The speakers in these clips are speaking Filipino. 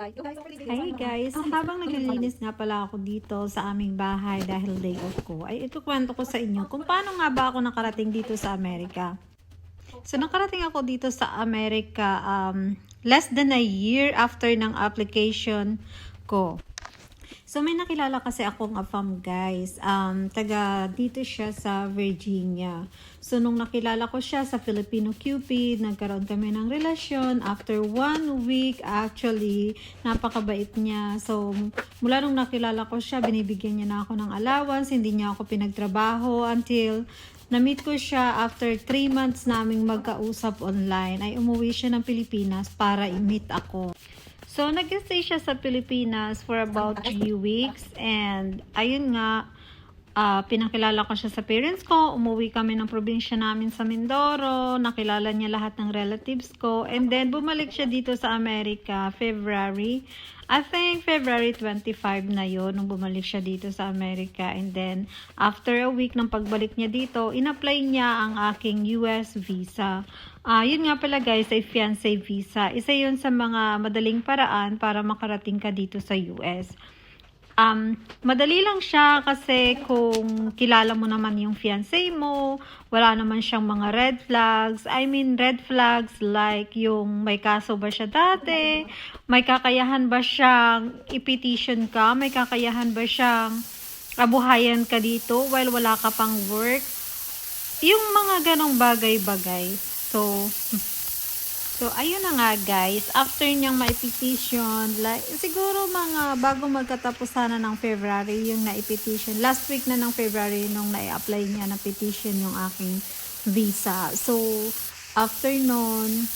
Hi guys! Habang naglilinis nga pala ako dito sa aming bahay dahil day off ko, ay ito kwento ko sa inyo kung paano nga ba ako nakarating dito sa Amerika. So nakarating ako dito sa Amerika less than a year after ng application ko. So may nakilala kasi akong afam guys, taga dito siya sa Virginia. So nung nakilala ko siya sa Filipino Cupid, nagkaroon kami ng relasyon. After 1 week, actually, napakabait niya. So mula nung nakilala ko siya, binibigyan niya na ako ng allowance, hindi niya ako pinagtrabaho until na-meet ko siya after 3 months naming magkausap online. Ay umuwi siya ng Pilipinas para i-meet ako. So, nag-stay siya sa Pilipinas for about 3 weeks. And, ayun nga, pinakilala ko siya sa parents ko. Umuwi kami ng probinsya namin sa Mindoro. Nakilala niya lahat ng relatives ko. And then, bumalik siya dito sa Amerika, February. I think February 25 na yon nung bumalik siya dito sa Amerika. And then, after a week ng pagbalik niya dito, in-apply niya ang aking US visa. Yun nga pala guys, ay fiancé visa. Isa yun sa mga madaling paraan para makarating ka dito sa US. Madali lang siya kasi kung kilala mo naman yung fiancé mo, wala naman siyang mga red flags. I mean, red flags like yung may kaso ba siya dati, may kakayahan ba siyang i-petition ka, may kakayahan ba siyang abuhayan ka dito while wala ka pang work. Yung mga ganong bagay-bagay. So, ayun na nga guys, after niyang ma-petition, like, siguro mga bago magkatapos sana ng February yung na-petition. Last week na ng February nung na-apply niya na petition yung aking visa. So, after nun,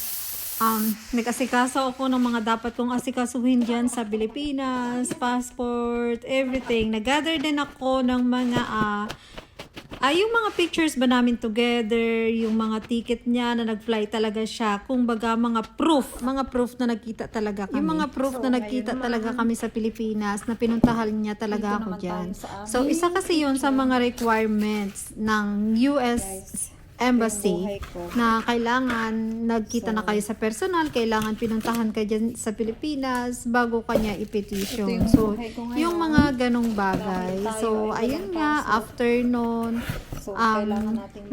nag-asikaso ako ng mga dapat kong asikasuhin dyan sa Pilipinas, passport, everything. Nag-gather din ako ng mga yung mga pictures ba namin together, yung mga ticket niya na nag-fly talaga siya, kumbaga mga proof na nagkita talaga kami. Yung mga proof na nagkita talaga kami sa Pilipinas, na pinuntahan niya talaga ako dyan. So, isa kasi yun sa mga requirements ng US Embassy na kailangan nagkita na kayo sa personal, kailangan pinuntahan ka dyan sa Pilipinas bago kanya i-petition. So, yung mga ganong bagay. So, ayun nga, after nun,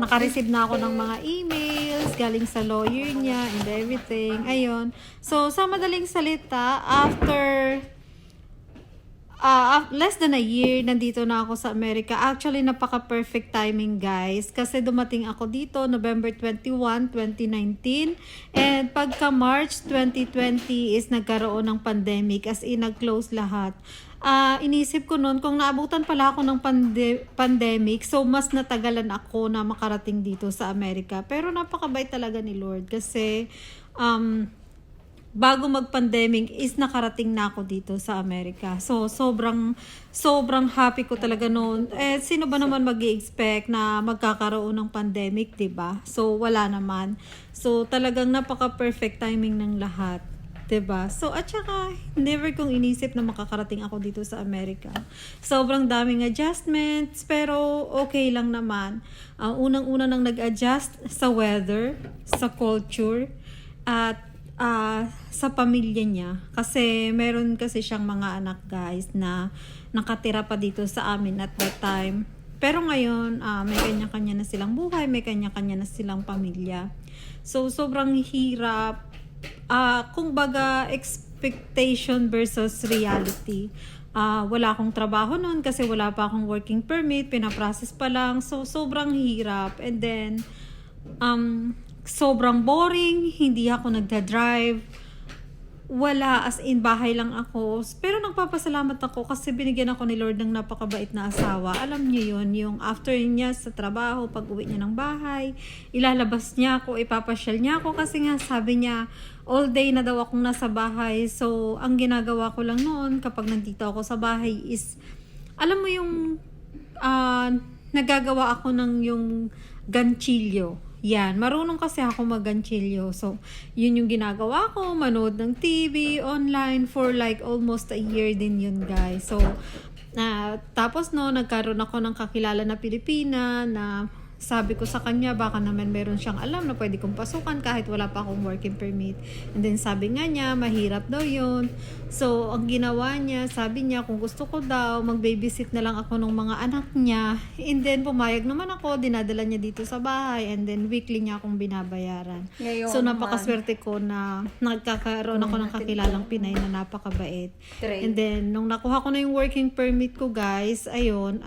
naka-receive na ako ng mga emails galing sa lawyer niya and everything. Ayun. So, sa madaling salita, after less than a year, nandito na ako sa Amerika. Actually, napaka-perfect timing, guys. Kasi dumating ako dito, November 21, 2019. And pagka March 2020 is nagkaroon ng pandemic. As in, nag-close lahat. Inisip ko noon, kung naabutan pala ako ng pandemic, so mas natagalan ako na makarating dito sa Amerika. Pero napakabait talaga ni Lord. Kasi, bago mag-pandemic is nakarating na ako dito sa Amerika. So, sobrang happy ko talaga noon. Sino ba naman mag-i-expect na magkakaroon ng pandemic, 'di ba? So, wala naman. So, talagang napaka-perfect timing ng lahat. 'Di ba? So, at saka, never kong inisip na makakarating ako dito sa Amerika. Sobrang daming adjustments, pero okay lang naman. Unang-una nang nag-adjust sa weather, sa culture, at sa pamilya niya. Kasi meron kasi siyang mga anak guys na nakatira pa dito sa amin at that time. Pero ngayon, may kanya-kanya na silang buhay, may kanya-kanya na silang pamilya. So, sobrang hirap. Kung baga, expectation versus reality. Wala akong trabaho noon kasi wala pa akong working permit, pinaprocess pa lang. So, sobrang hirap. And then, sobrang boring, hindi ako nagda-drive, wala, as in bahay lang ako. Pero nagpapasalamat ako kasi binigyan ako ni Lord ng napakabait na asawa. Alam niyo yun, yung after niya sa trabaho, pag uwi niya ng bahay, ilalabas niya ako, ipapasyal niya ako kasi nga sabi niya, all day na daw akong nasa bahay. So, ang ginagawa ko lang noon kapag nandito ako sa bahay is, alam mo yung nagagawa ako ng yung ganchilyo. Yan, marunong kasi ako mag-ganchilyo. So, yun yung ginagawa ko, manood ng TV, online, for like almost a year din yun, guys. So, tapos no, nagkaroon ako ng kakilala na Pilipina na sabi ko sa kanya, baka naman meron siyang alam na pwede kong pasukan kahit wala pa akong working permit. And then sabi nga niya, mahirap daw yun. So, ang ginawa niya, sabi niya, kung gusto ko daw, mag-babysit na lang ako ng mga anak niya. And then, pumayag naman ako, dinadala niya dito sa bahay. And then, weekly niya akong binabayaran. Ngayon, So, napakaswerte ko na nagkakaroon ako ng kakilalang Pinay na napakabait. And then, nung nakuha ko na yung working permit ko, guys, ayun,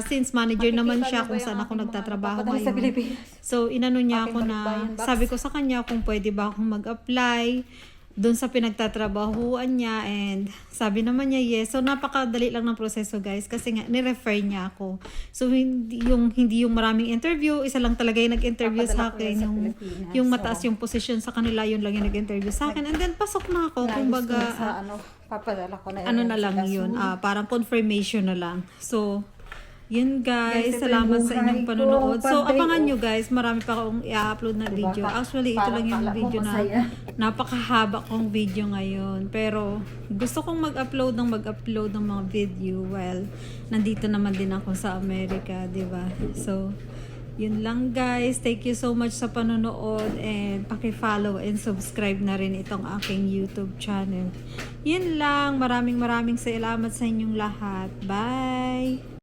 since manager naman siya kung saan ako nagtatrabaho ngayon. So, inano niya ako na, sabi ko sa kanya kung pwede ba akong mag-apply doon sa pinagtatrabahuan niya, and sabi naman niya yes. So, napakadali lang ng proseso, guys, kasi nga, ni-refer niya ako. So, hindi yung maraming interview, isa lang talaga yung nag-interview sa akin, yung mataas yung position sa kanila, yun lang yung nag-interview sa akin. And then, pasok na ako, kumbaga, papadala ko na ano na lang yun, parang confirmation na lang. So, yun guys, salamat sa inyong panonood. So, abangan nyo guys, marami pa akong i-upload na video. Actually, ito lang yung video na napakahaba kong video ngayon. Pero, gusto kong mag-upload ng mga video. Well, nandito naman din ako sa Amerika, di ba? So, yun lang guys. Thank you so much sa panonood, and paki-follow and subscribe na rin itong aking YouTube channel. Yun lang. Maraming salamat sa inyong lahat. Bye!